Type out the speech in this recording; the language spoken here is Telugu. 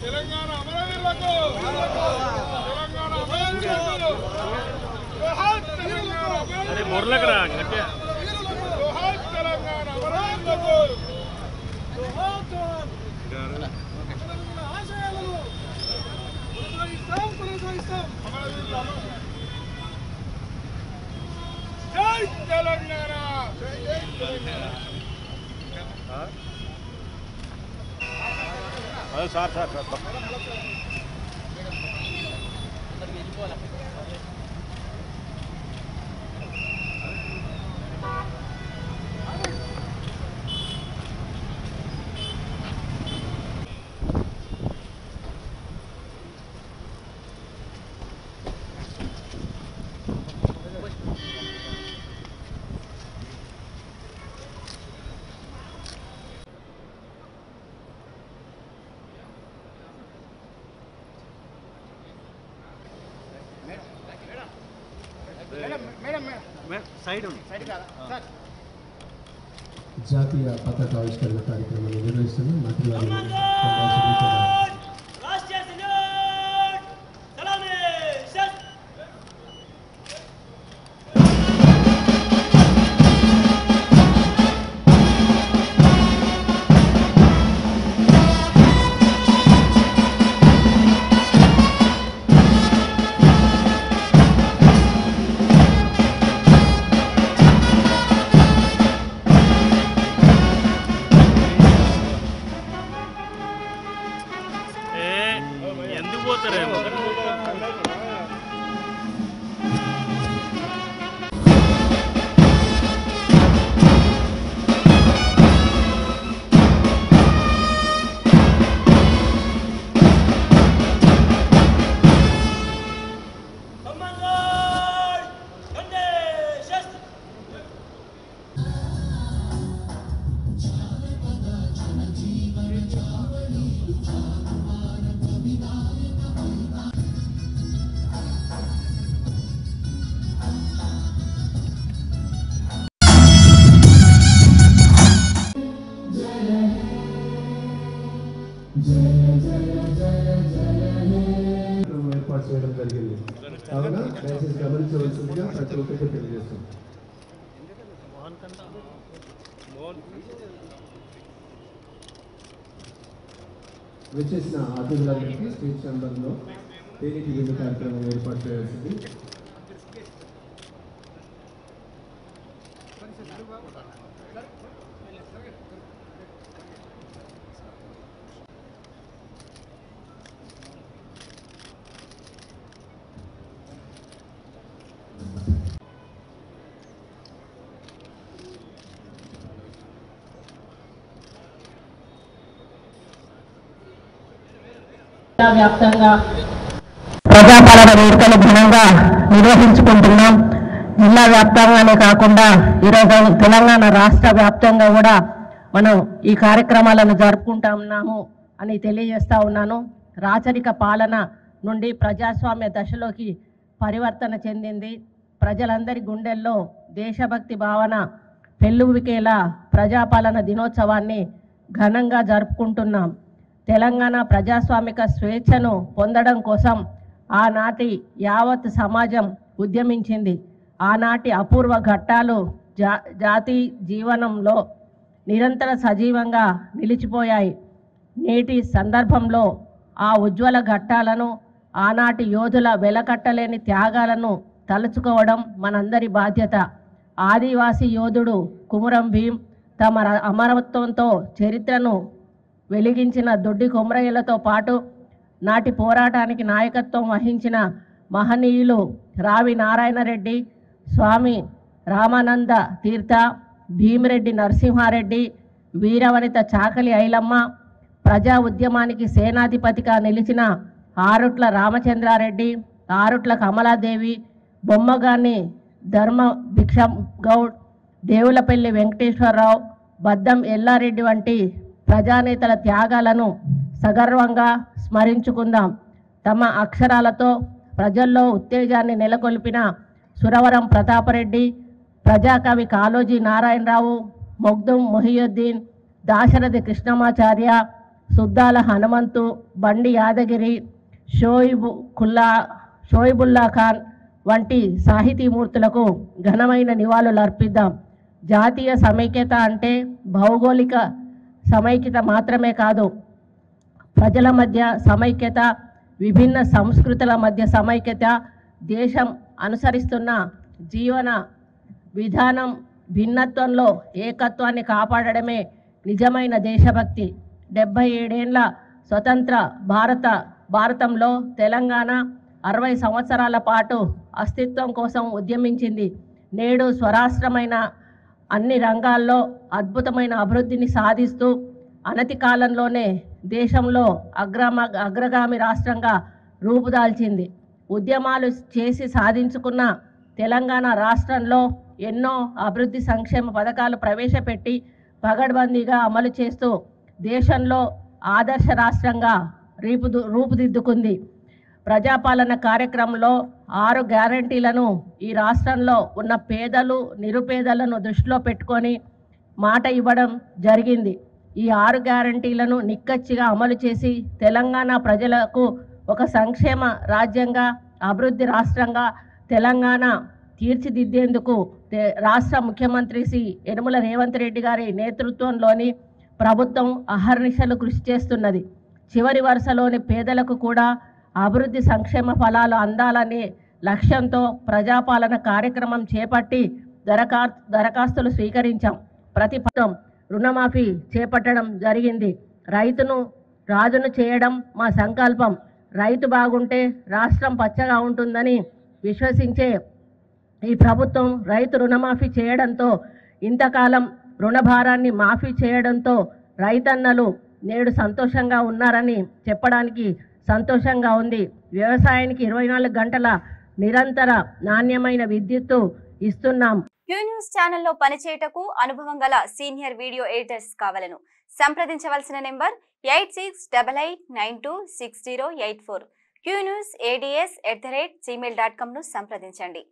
తెలంగాణ అమరవీరులకు తెలంగాణ అమరవీరులకు జోహార్ తెలంగాణ అరే బొర్లకరా గట్టిగా జోహార్ తెలంగాణ అమరవీరులకు జోహార్ జోహార్ ఆశయాలను కొనసాగిస్తాం అమరవీరుల జై తెలంగాణ జై తెలంగాణ సార్ జాతీయ పతాక ఆవిష్కరణ కార్యక్రమాన్ని నిర్వహిస్తున్న మంత్రివారి ఏర్పాటు చేయడం జరిగింది. కావున దయచేసి గమనించవలసిందిగా ప్రతి ఒక్కరికి తెలియజేస్తాం. వచ్చేసిన అతిథులందరికీ స్టేజ్ ఛాంబర్లో తేనీటి విందు కార్యక్రమం ఏర్పాటు చేయాల్సింది. వ్యాప్తంగా ప్రజాపాలన వేడుకలు ఘనంగా నిర్వహించుకుంటున్నాం. జిల్లా వ్యాప్తంగానే కాకుండా ఈరోజు తెలంగాణ రాష్ట్ర వ్యాప్తంగా కూడా మనం ఈ కార్యక్రమాలను జరుపుకుంటున్నాము అని తెలియజేస్తా ఉన్నాను. రాచరిక పాలన నుండి ప్రజాస్వామ్య దశలోకి పరివర్తన చెందింది. ప్రజలందరి గుండెల్లో దేశభక్తి భావన పెళ్ళువికేలా ప్రజాపాలన దినోత్సవాన్ని ఘనంగా జరుపుకుంటున్నాం. తెలంగాణ ప్రజాస్వామిక స్వేచ్ఛను పొందడం కోసం ఆనాటి యావత్ సమాజం ఉద్యమించింది. ఆనాటి అపూర్వ ఘట్టాలు జాతి జీవనంలో నిరంతర సజీవంగా నిలిచిపోయాయి. నేటి సందర్భంలో ఆ ఉజ్వల ఘట్టాలను, ఆనాటి యోధుల వెలకట్టలేని త్యాగాలను తలుచుకోవడం మనందరి బాధ్యత. ఆదివాసీ యోధుడు కుమురం భీం తమ అమరత్వంతో చరిత్రను వెలిగించిన దొడ్డి కొమరయ్యలతో పాటు నాటి పోరాటానికి నాయకత్వం వహించిన మహనీయులు రావి నారాయణరెడ్డి, స్వామి రామానంద తీర్థ, భీమిరెడ్డి నరసింహారెడ్డి, వీరవనిత చాకలి ఐలమ్మ, ప్రజా ఉద్యమానికి సేనాధిపతిగా నిలిచిన ఆరుట్ల రామచంద్రారెడ్డి, ఆరుట్ల కమలాదేవి, బొమ్మగాని ధర్మ భిక్షం గౌడ్, దేవులపల్లి వెంకటేశ్వరరావు, బద్దం ఎల్లారెడ్డి వంటి ప్రజానేతల త్యాగాలను సగర్వంగా స్మరించుకుందాం. తమ అక్షరాలతో ప్రజల్లో ఉత్తేజాన్ని నెలకొల్పిన సురవరం ప్రతాపరెడ్డి, ప్రజాకవి కాళోజీ నారాయణరావు, మొగ్దుం మొహియుద్దీన్, దాశరథి కృష్ణమాచార్య, సుద్దాల హనుమంతు, బండి యాదగిరి, షోయిబుల్లా ఖాన్ వంటి సాహితీమూర్తులకు ఘనమైన నివాళులు అర్పిద్దాం. జాతీయ సమైక్యత అంటే భౌగోళిక సమైక్యత మాత్రమే కాదు, ప్రజల మధ్య సమైక్యత, విభిన్న సంస్కృతుల మధ్య సమైక్యత, దేశం అనుసరిస్తున్న జీవన విధానం భిన్నత్వంలో ఏకత్వాన్ని కాపాడడమే నిజమైన దేశభక్తి. 77 ఏళ్ల స్వతంత్ర భారతంలో తెలంగాణ 60 సంవత్సరాల పాటు అస్తిత్వం కోసం ఉద్యమించింది. నేడు స్వరాష్ట్రమైన అన్ని రంగాల్లో అద్భుతమైన అభివృద్ధిని సాధిస్తూ అనతి కాలంలోనే దేశంలో అగ్రగామి రాష్ట్రంగా రూపుదాల్చింది. ఉద్యమాలు చేసి సాధించుకున్న తెలంగాణ రాష్ట్రంలో ఎన్నో అభివృద్ధి సంక్షేమ పథకాలు ప్రవేశపెట్టి పగడ్బందీగా అమలు చేస్తూ దేశంలో ఆదర్శ రాష్ట్రంగా రూపుదిద్దుకుంది. ప్రజాపాలన కార్యక్రమంలో 6 గ్యారంటీలను ఈ రాష్ట్రంలో ఉన్న పేదలు, నిరుపేదలను దృష్టిలో పెట్టుకొని మాట ఇవ్వడం జరిగింది. ఈ 6 గ్యారంటీలను నిక్కచ్చిగా అమలు చేసి తెలంగాణ ప్రజలకు ఒక సంక్షేమ రాజ్యంగా, అభివృద్ధి రాష్ట్రంగా తెలంగాణ తీర్చిదిద్దేందుకు రాష్ట్ర ముఖ్యమంత్రి శ్రీ యనమల రేవంత్ రెడ్డి గారి నేతృత్వంలోని ప్రభుత్వం అహర్నిశలు కృషి చేస్తున్నది. చివరి వరుసలోని పేదలకు కూడా అభివృద్ధి సంక్షేమ ఫలాలు అందాలనే లక్ష్యంతో ప్రజాపాలన కార్యక్రమం చేపట్టి దరఖాస్తులు స్వీకరించాం. ప్రతి పథకం రుణమాఫీ చేపట్టడం జరిగింది. రైతును రాజును చేయడం మా సంకల్పం. రైతు బాగుంటే రాష్ట్రం పచ్చగా ఉంటుందని విశ్వసించే ఈ ప్రభుత్వం రైతు రుణమాఫీ చేయడంతో, ఇంతకాలం రుణభారాన్ని మాఫీ చేయడంతో రైతన్నలు నేడు సంతోషంగా ఉన్నారని చెప్పడానికి సంతోషంగా ఉంది. వ్యవసాయానికి 24 గంటల నిరంతర నాణ్యమైన విద్యుత్తు ఇస్తున్నాం. క్యూ న్యూస్ ఛానల్లో పనిచేయటకు అనుభవం గల సీనియర్ వీడియో ఎడిటర్స్ కావాలను సంప్రదించవలసిన నెంబర్ 8688926084. qnews@gmail.com ను సంప్రదించండి.